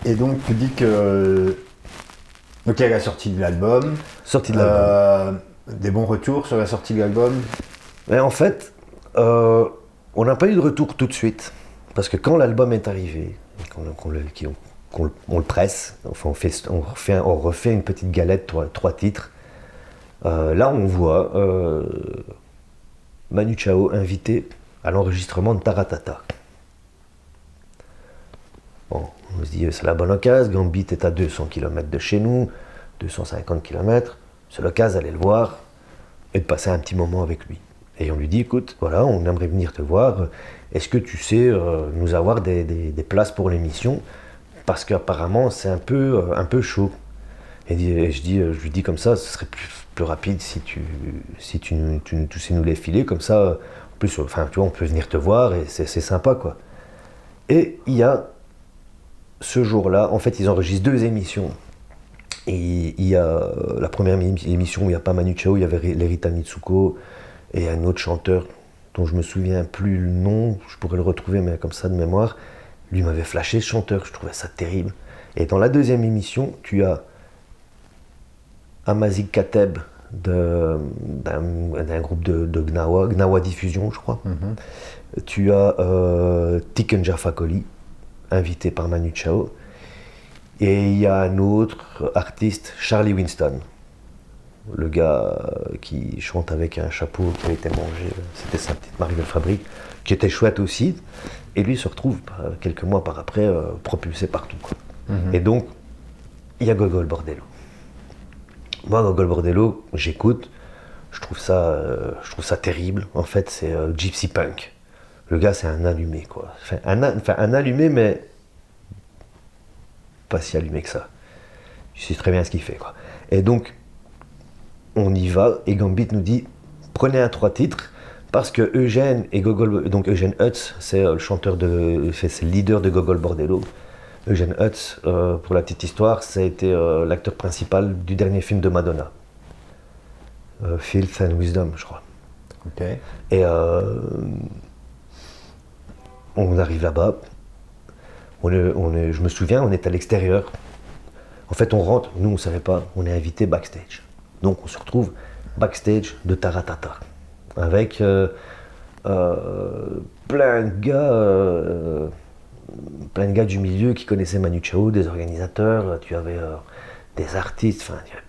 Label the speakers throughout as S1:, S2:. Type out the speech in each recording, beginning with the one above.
S1: Et donc tu dis que donc il y a la sortie de l'album,
S2: Sortie de l'album.
S1: des bons retours sur la sortie de l'album.
S2: Mais en fait, on n'a pas eu de retour tout de suite. Parce que quand l'album est arrivé, et qu'on le presse, enfin on refait une petite galette, trois titres, là on voit Manu Chao invité à l'enregistrement de Taratata. Bon, on se dit c'est la bonne occasion, Gambit est à 200 km de chez nous, 250 km, c'est l'occasion d'aller le voir et de passer un petit moment avec lui. Et on lui dit, écoute, voilà, on aimerait venir te voir, est-ce que tu sais nous avoir des places pour l'émission? Parce qu'apparemment c'est un peu chaud. Je lui dis comme ça, ce serait plus rapide si tu sais nous les filer, comme ça, en plus, enfin, tu vois, on peut venir te voir et c'est sympa, quoi. Et il y a ce jour-là, en fait, ils enregistrent 2 émissions. Et il y a la première émission où il n'y a pas Manu Chao, il y avait Lerita Mitsuko et un autre chanteur dont je me souviens plus le nom, je pourrais le retrouver, mais comme ça de mémoire. Lui m'avait flashé ce chanteur, je trouvais ça terrible. Et dans la deuxième émission, tu as Amazik Kateb d'un groupe de Gnawa Diffusion, je crois. Tu as Tiken Jaffa Koli, invité par Manu Chao. Et il y a un autre artiste, Charlie Winston, le gars qui chante avec un chapeau qui a été mangé, c'était sa petite marque de fabrique, qui était chouette aussi. Et lui se retrouve quelques mois par après propulsé partout, quoi. Et donc, il y a Gogol Bordello. Moi, Gogol Bordello, j'écoute, je trouve ça terrible. En fait, c'est Gypsy Punk. Le gars, c'est un allumé, quoi. Un allumé, mais pas si allumé que ça. Je sais très bien ce qu'il fait, quoi. Et donc, on y va, et Gambit nous dit, prenez un 3 titres, parce que Eugène et Gogol, donc Eugène Hutz, c'est c'est le leader de Gogol Bordello. Eugène Hutz, pour la petite histoire, ça a été l'acteur principal du dernier film de Madonna. Filth and Wisdom, je crois.
S1: Ok.
S2: Et on arrive là-bas, je me souviens, on est à l'extérieur. En fait, on rentre, nous on ne savait pas, on est invité backstage. Donc on se retrouve backstage de Taratata, avec plein de gars du milieu qui connaissaient Manu Chao, des organisateurs, tu avais des artistes, enfin, il y avait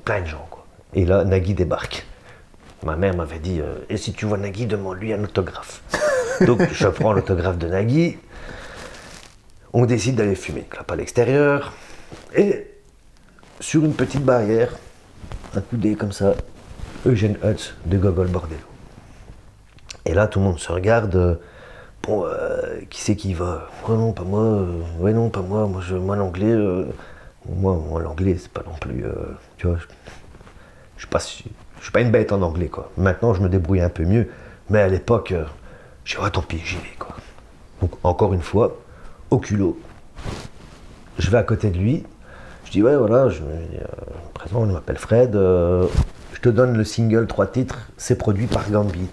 S2: plein de gens, quoi. Et là, Nagui débarque. Ma mère m'avait dit, et si tu vois Nagui, demande-lui un autographe. Donc je prends l'autographe de Nagui, on décide d'aller fumer, clap à l'extérieur, et sur une petite barrière, un coup d'œil comme ça, Eugène Hutz de Gogol Bordello. Et là, tout le monde se regarde, bon, qui c'est qui va? Ouais, non, pas moi, ouais, non, pas moi, moi l'anglais, moi l'anglais, c'est pas non plus, tu vois, je suis pas une bête en anglais, quoi. Maintenant, je me débrouille un peu mieux, mais à l'époque, j'ai dit, ouais, tant pis, j'y vais, quoi. Donc, encore une fois, au culot, je vais à côté de lui, je dis, ouais, voilà, je me présente, je m'appelle Fred, je te donne le single 3 titres, c'est produit par Gambit.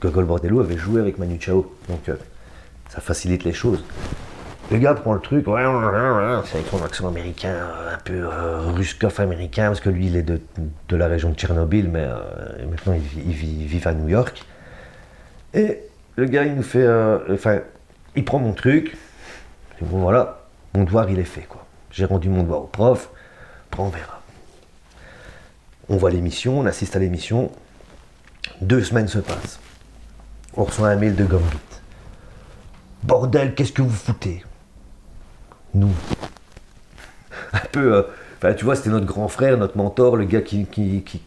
S2: Gogol Bordello avait joué avec Manu Chao, donc ça facilite les choses. Le gars prend le truc, ouais, c'est avec son accent américain, un peu ruskoff américain, parce que lui il est de la région de Tchernobyl, mais maintenant il vit à New York. Et le gars il nous fait, il prend mon truc, et bon voilà, mon devoir il est fait, quoi. J'ai rendu mon devoir au prof, après on verra. On voit l'émission, on assiste à l'émission, 2 semaines se passent. On reçoit un mail de Gambit. Bordel, qu'est-ce que vous foutez? Nous. Un peu, tu vois, c'était notre grand frère, notre mentor, le gars qui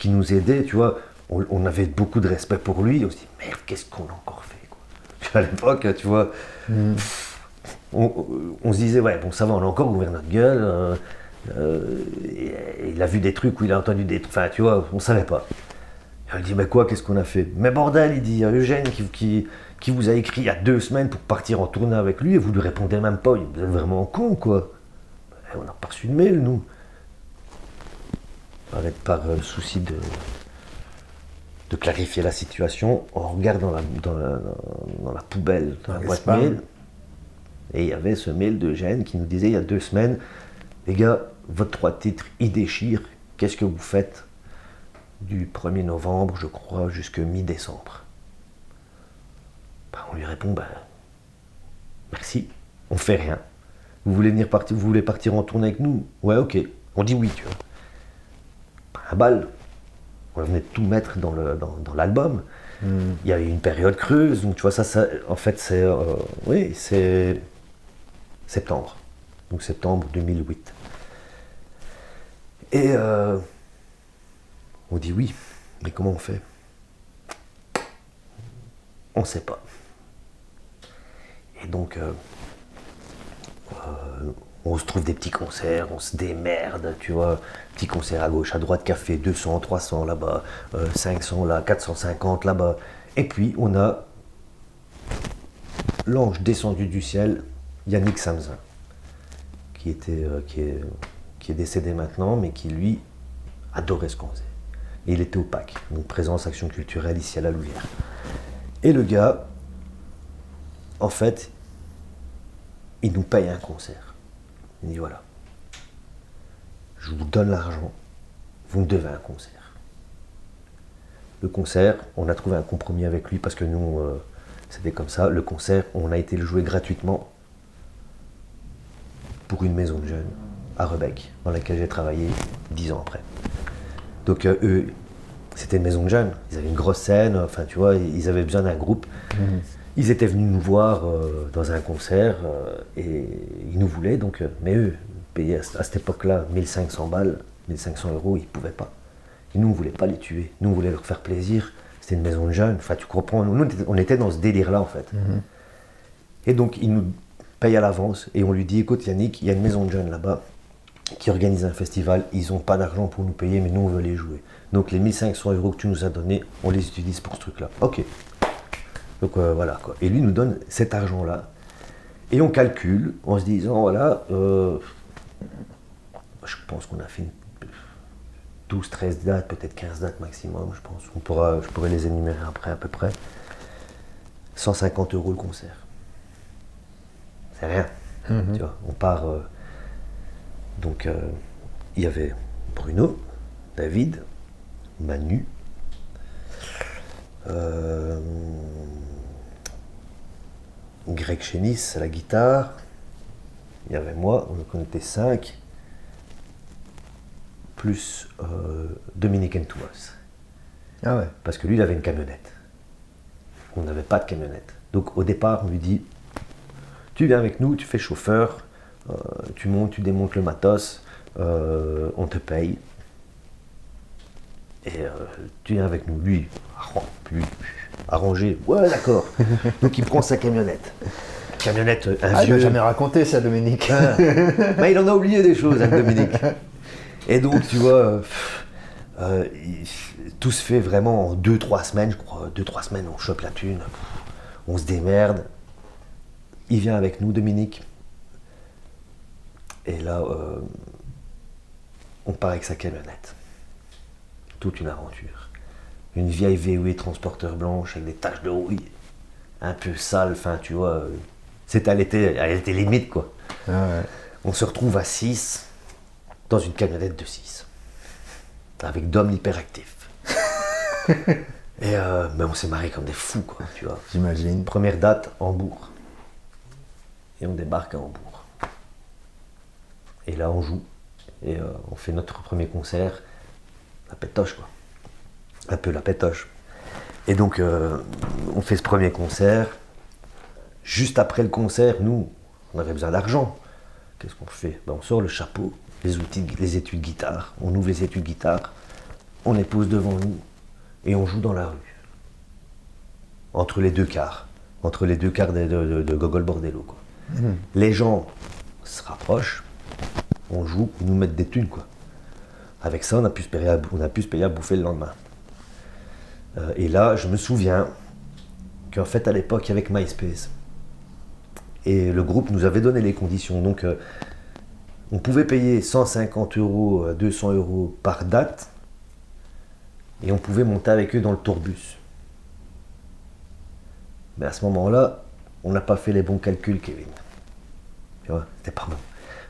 S2: nous aidait, tu vois. On avait beaucoup de respect pour lui. On se dit, merde, qu'est-ce qu'on a encore fait, quoi. À l'époque, tu vois, on se disait, ouais, bon, ça va, on a encore ouvert notre gueule. Il a vu des trucs ou il a entendu des trucs, enfin, tu vois, on savait pas. Il dit, mais quoi, qu'est-ce qu'on a fait? Mais bordel, il dit, il y a Eugène qui vous a écrit il y a 2 semaines pour partir en tournée avec lui et vous lui répondez même pas. Vous êtes vraiment con, quoi. Et on n'a pas reçu de mail, nous. Par souci de clarifier la situation, on regarde dans la poubelle, dans la boîte mail, Et il y avait ce mail d'Eugène qui nous disait il y a 2 semaines, les gars, votre 3 titres, ils déchirent, qu'est-ce que vous faites du 1er novembre, je crois, jusqu'à mi-décembre? On lui répond, merci, on fait rien. Vous voulez partir en tournée avec nous? Ouais, ok. On dit oui, tu vois. Un bal, on venait de tout mettre dans l'album. Il y avait une période creuse, donc tu vois, ça en fait, c'est septembre. Donc septembre 2008. Et on dit oui, mais comment on fait? On ne sait pas. Et donc, on se trouve des petits concerts, on se démerde, tu vois. Petits concerts à gauche, à droite, café, 200, 300 là-bas, 500 là, 450 là-bas. Et puis, on a l'ange descendu du ciel, Yannick Samzin, qui est décédé maintenant, mais qui, lui, adorait ce qu'on faisait. Et il était au PAC, donc Présence Action Culturelle ici à la Louvière. Et le gars, en fait, il nous paye un concert. Il dit voilà, je vous donne l'argent, vous me devez un concert. Le concert, on a trouvé un compromis avec lui parce que nous, c'était comme ça. Le concert, on a été le jouer gratuitement pour une maison de jeunes à Rebec, dans laquelle j'ai travaillé 10 ans après. Donc eux, c'était une maison de jeunes, ils avaient une grosse scène, enfin tu vois, ils avaient besoin d'un groupe. Ils étaient venus nous voir dans un concert et ils nous voulaient, donc, mais eux, payer à cette époque-là 1500 balles, 1500 euros, ils ne pouvaient pas. Et nous, on ne voulait pas les tuer, nous, on voulait leur faire plaisir. C'était une maison de jeunes, enfin tu comprends, nous, on était dans ce délire-là en fait. Et donc, ils nous payent à l'avance et on lui dit, écoute Yannick, il y a une maison de jeunes là-bas qui organise un festival, ils n'ont pas d'argent pour nous payer, mais nous, on veut les jouer. Donc les 1500 euros que tu nous as donnés, on les utilise pour ce truc-là. Ok. Donc voilà quoi. Et lui nous donne cet argent-là. Et on calcule en se disant voilà, je pense qu'on a fait 12, 13 dates, peut-être 15 dates maximum, je pense. Je pourrais les énumérer après à peu près. 150 euros le concert. C'est rien. Tu vois, on part. Donc il y avait Bruno, David, Manu. Greg Chenis à la guitare, il y avait moi, on était 5, plus Dominique Entouas.
S1: Ah ouais.
S2: Parce que lui, il avait une camionnette. On n'avait pas de camionnette. Donc au départ, on lui dit, tu viens avec nous, tu fais chauffeur, tu montes, tu démontes le matos, on te paye. Et tu viens avec nous. Lui, arrangé, ouais d'accord. Donc il prend sa camionnette. Camionnette, un
S1: Ah, il
S2: vieux.
S1: m'a jamais raconté ça, Dominique.
S2: Bah, il en a oublié des choses, hein, Dominique. Et donc tu vois, tout se fait vraiment en 2-3 semaines, je crois. 2-3 semaines, on chope la thune, on se démerde. Il vient avec nous, Dominique. Et là, on part avec sa camionnette. Toute une aventure. Une vieille VW transporteur blanche avec des taches de rouille, un peu sale, enfin tu vois, elle était limite quoi.
S1: Ah ouais.
S2: On se retrouve à 6 dans une camionnette de 6 avec d'hommes hyperactifs. Et mais on s'est marré comme des fous quoi, tu vois.
S1: J'imagine.
S2: Première date, Hambourg. Et on débarque à Hambourg. Et là on joue et on fait notre premier concert. La pétoche quoi, un peu la pétoche. Et donc on fait ce premier concert. Juste après le concert, nous, on avait besoin d'argent. Qu'est-ce qu'on fait? On sort le chapeau, les étuis de guitare, on ouvre les étuis de guitare, on les pose devant nous et on joue dans la rue. Entre les deux quarts de Gogol Bordello quoi. Les gens se rapprochent, on joue, ils nous mettent des thunes quoi. Avec ça, on a pu se payer à bouffer le lendemain. Et là, je me souviens qu'en fait, à l'époque, avec MySpace, et le groupe nous avait donné les conditions. Donc, on pouvait payer 150 euros, 200 euros par date, et on pouvait monter avec eux dans le tourbus. Mais à ce moment-là, on n'a pas fait les bons calculs, Kevin. Tu vois, c'était pas bon.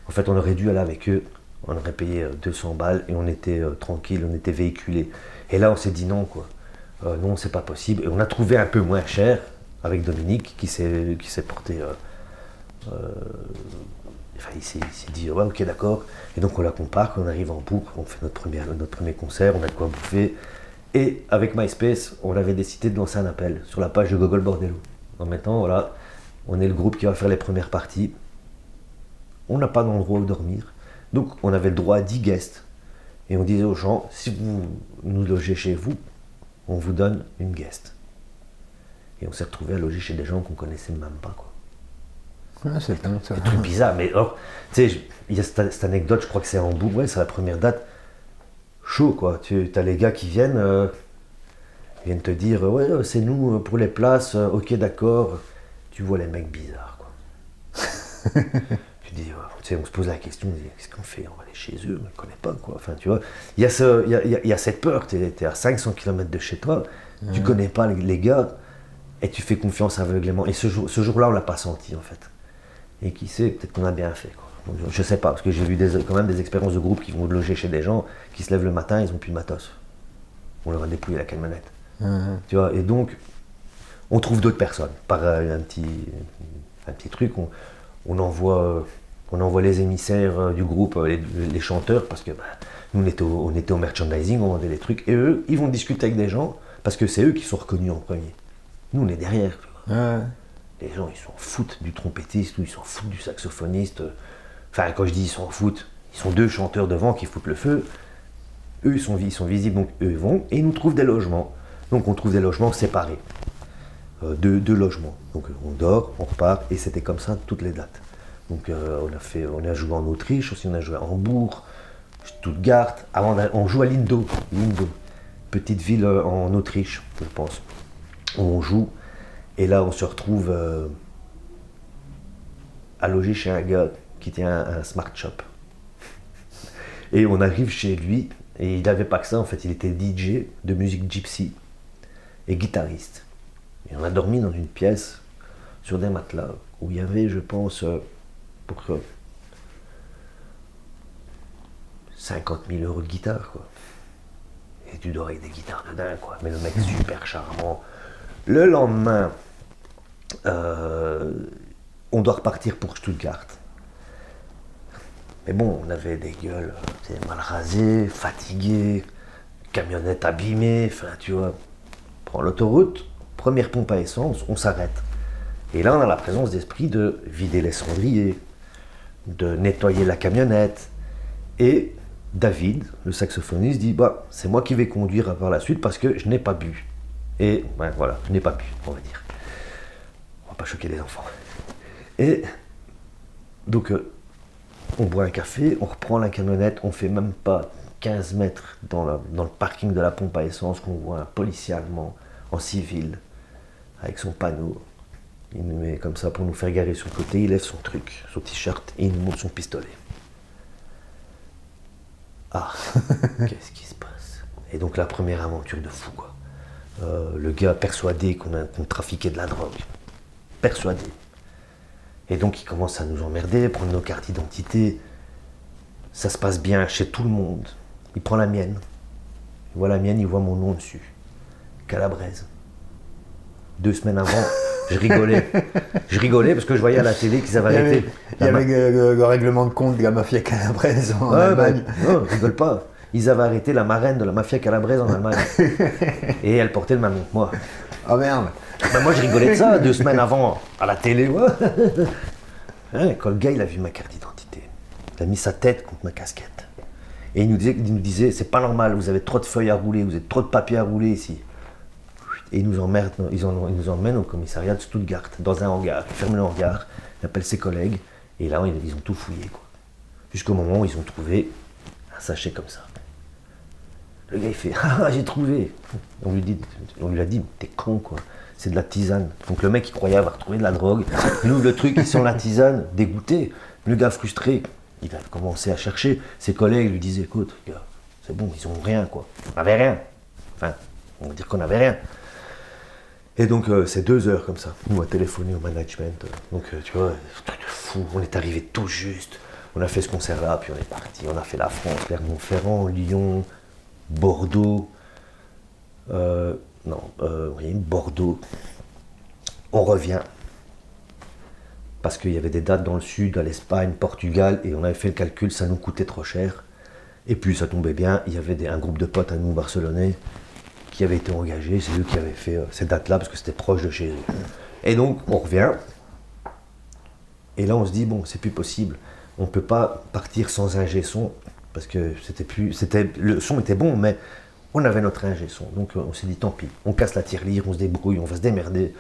S2: En fait, on aurait dû aller avec eux, on aurait payé 200 balles et on était tranquille, on était véhiculés. Et là, on s'est dit non, quoi. Non, c'est pas possible. Et on a trouvé un peu moins cher avec Dominique qui s'est porté. Enfin, il s'est dit ouais, ok, d'accord. Et donc, on la compare, on arrive en boucle, on fait notre premier concert, on a de quoi bouffer. Et avec MySpace, on avait décidé de lancer un appel sur la page de Gogol Bordello. En mettant, voilà, on est le groupe qui va faire les premières parties. On n'a pas d'endroit où dormir. Donc, on avait le droit à 10 guests. Et on disait aux gens, si vous nous logez chez vous, on vous donne une guest. Et on s'est retrouvé à loger chez des gens qu'on connaissait même pas, quoi.
S1: Ah, c'est dingue, ça.
S2: Un truc bizarre, mais alors, tu sais, il y a cette anecdote, je crois que c'est en Hambourg, ouais, c'est la première date. Chaud, quoi. Tu as les gars qui viennent te dire, ouais, c'est nous pour les places, ok, d'accord. Tu vois les mecs bizarres, quoi. Tu dis, tu sais, on se pose la question, on dit, qu'est-ce qu'on fait? On va aller chez eux, on ne les connaît pas, quoi. Enfin, tu vois, il y a cette peur, tu es à 500 km de chez toi, tu connais pas les gars, et tu fais confiance aveuglément. Et ce jour-là, on l'a pas senti, en fait. Et qui sait, peut-être qu'on a bien fait, quoi. Donc, je sais pas, parce que j'ai vu quand même des expériences de groupe qui vont loger chez des gens, qui se lèvent le matin, ils ont plus de matos. On leur a dépouillé la camionnette. Tu vois, et donc, on trouve d'autres personnes. Par un petit truc, on envoie les émissaires du groupe, les chanteurs, parce que nous, on était au merchandising, on vendait les trucs, et eux, ils vont discuter avec des gens, parce que c'est eux qui sont reconnus en premier. Nous, on est derrière, tu vois. Les gens, ils s'en foutent du trompettiste ou ils s'en foutent du saxophoniste. Enfin, quand je dis ils s'en foutent, ils sont 2 chanteurs devant qui foutent le feu. Eux, ils sont visibles, donc eux, ils vont et ils nous trouvent des logements. Donc, on trouve des logements séparés. Deux logements. Donc, on dort, on repart et c'était comme ça toutes les dates. Donc, on a joué en Autriche aussi, on a joué à Hambourg, Stuttgart. On joue à Lindau, petite ville en Autriche, je pense. On joue. Et là, on se retrouve à loger chez un gars qui tient un smart shop. Et on arrive chez lui, et il n'avait pas que ça, en fait, il était DJ de musique gypsy et guitariste. Et on a dormi dans une pièce sur des matelas où il y avait, je pense, pour 50 000 euros de guitare, quoi. Et tu dors avec des guitares de dingue, quoi. Mais le mec super charmant. Le lendemain, on doit repartir pour Stuttgart. Mais bon, on avait des gueules mal rasées, fatiguées, camionnette abîmée, enfin tu vois. On prend l'autoroute, première pompe à essence, on s'arrête. Et là, on a la présence d'esprit de vider les cendriers, de nettoyer la camionnette. Et David, le saxophoniste, dit c'est moi qui vais conduire par la suite parce que je n'ai pas bu. Et voilà, je n'ai pas bu, on va dire. On va pas choquer les enfants. Et donc, on boit un café, on reprend la camionnette, on fait même pas 15 mètres dans le parking de la pompe à essence qu'on voit un policier allemand en civil avec son panneau. Il nous met comme ça pour nous faire garer sur le côté, il lève son truc, son t-shirt et il nous montre son pistolet. Ah, qu'est-ce qui se passe? Et donc la première aventure de fou, quoi. Le gars persuadé qu'on trafiquait de la drogue. Persuadé. Et donc il commence à nous emmerder, prendre nos cartes d'identité. Ça se passe bien chez tout le monde. Il prend la mienne. Il voit la mienne, il voit mon nom dessus. Calabrese. 2 semaines avant, je rigolais. Je rigolais parce que je voyais à la télé qu'ils avaient arrêté.
S1: Il y avait le règlement de compte de la mafia calabraise en Allemagne.
S2: Non, je rigole pas. Ils avaient arrêté la marraine de la mafia calabraise en Allemagne. Et elle portait le même nom que moi.
S1: Oh merde.
S2: Moi je rigolais de ça 2 semaines avant, à la télé. Ouais. Hein, quand le gars il a vu ma carte d'identité, il a mis sa tête contre ma casquette. Et il nous disait, c'est pas normal, vous avez trop de feuilles à rouler, vous avez trop de papier à rouler ici. Et il nous emmène au commissariat de Stuttgart, dans un hangar. Il ferme le hangar, il appelle ses collègues, et là ils ont tout fouillé, quoi. Jusqu'au moment où ils ont trouvé un sachet comme ça. Le gars il fait, ah j'ai trouvé. On lui a dit, t'es con, quoi. C'est de la tisane. Donc le mec il croyait avoir trouvé de la drogue. Nous le truc il sent la tisane, dégoûté. Le gars frustré, il a commencé à chercher. Ses collègues lui disaient, écoute, gars, c'est bon, ils ont rien, quoi. On n'avait rien. Enfin, on va dire qu'on n'avait rien. Et donc c'est 2 heures comme ça. Nous on a téléphoné au management. Donc tu vois, truc de fou. fou. On est arrivé tout juste. On a fait ce concert-là, puis on est parti. On a fait la France, Clermont-Ferrand, Lyon, Bordeaux. Oui, Bordeaux. On revient. Parce qu'il y avait des dates dans le sud, à l'Espagne, Portugal, et on avait fait le calcul, ça nous coûtait trop cher. Et puis ça tombait bien, il y avait un groupe de potes à nous, barcelonais, qui avaient été engagés, c'est eux qui avaient fait ces dates-là, parce que c'était proche de chez eux. Et donc, on revient, et là on se dit, bon, c'est plus possible, on ne peut pas partir sans ingé son, parce que le son était bon, mais on avait notre ingé son. Donc on s'est dit, tant pis, on casse la tirelire, on se débrouille, on va se démerder.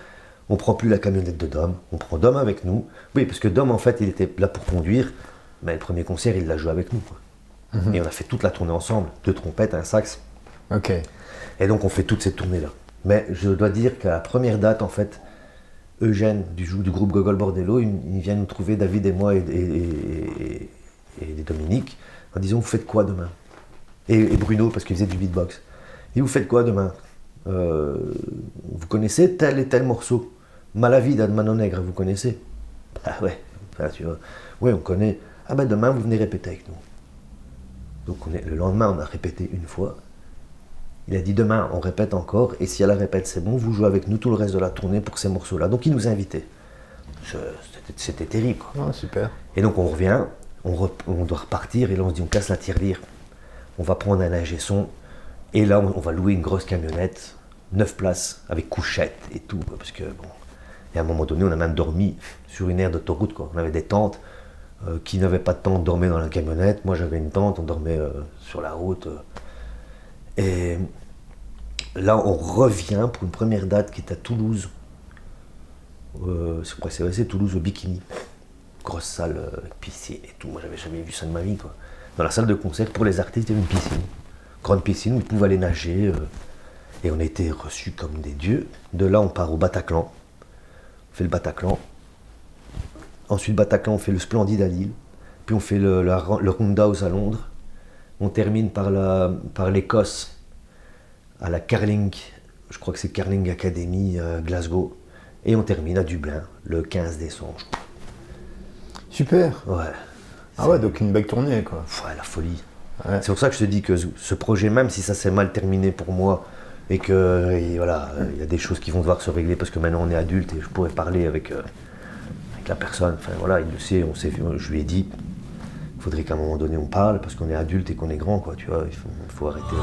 S2: On prend plus la camionnette de Dom, on prend Dom avec nous. Oui, parce que Dom, en fait, il était là pour conduire, mais le premier concert, il l'a joué avec nous, quoi. Et on a fait toute la tournée ensemble, 2 trompettes, un sax.
S1: Ok.
S2: Et donc on fait toutes ces tournées-là. Mais je dois dire qu'à la première date, en fait, Eugène du groupe Gogol Bordello, il vient nous trouver, David et moi et Dominique, en disant, vous faites quoi demain? Et Bruno, parce qu'il faisait du beatbox. Et vous faites quoi demain? Vous connaissez tel et tel morceau? Malavida de Manon Nègre, vous connaissez? Ah ouais, enfin, tu vois. Oui, on connaît. Ah ben demain, vous venez répéter avec nous. Donc le lendemain, on a répété une fois. Il a dit demain, on répète encore, et si à la répète c'est bon, vous jouez avec nous tout le reste de la tournée pour ces morceaux-là. Donc il nous invitait. C'était terrible, quoi.
S1: Oh, super.
S2: Et donc on revient, on doit repartir, et là on se dit on casse la tirelire. On va prendre un ingé son, et là on va louer une grosse camionnette, 9 places, avec couchette et tout, quoi, parce que bon. Et à un moment donné, on a même dormi sur une aire d'autoroute, quoi. On avait des tentes. Qui n'avaient pas de tente dormaient dans la camionnette. Moi j'avais une tente, on dormait sur la route. Et là on revient pour une première date qui est à Toulouse. C'est Toulouse au Bikini. Grosse salle avec piscine et tout. Moi j'avais jamais vu ça de ma vie, quoi. Dans la salle de concert, pour les artistes, il y avait une piscine. Grande piscine où ils pouvaient aller nager. Et on a été reçus comme des dieux. De là on part au Bataclan. On fait le Bataclan. Ensuite, Bataclan, on fait le Splendide à Lille. Puis on fait le Roundhouse à Londres. On termine par l'Écosse, à la Carling, je crois que c'est Carling Academy, Glasgow. Et on termine à Dublin, le 15 décembre, je crois.
S1: Super.
S2: Ouais.
S1: Ah ouais, donc une belle tournée, quoi.
S2: Ouais, la folie.
S1: Ouais.
S2: C'est pour ça que je te dis que ce projet, même si ça s'est mal terminé pour moi, et que voilà, il y a des choses qui vont devoir se régler parce que maintenant on est adulte et je pourrais parler avec la personne, enfin voilà, il le sait, je lui ai dit, il faudrait qu'à un moment donné on parle parce qu'on est adulte et qu'on est grand, quoi, tu vois, il faut arrêter.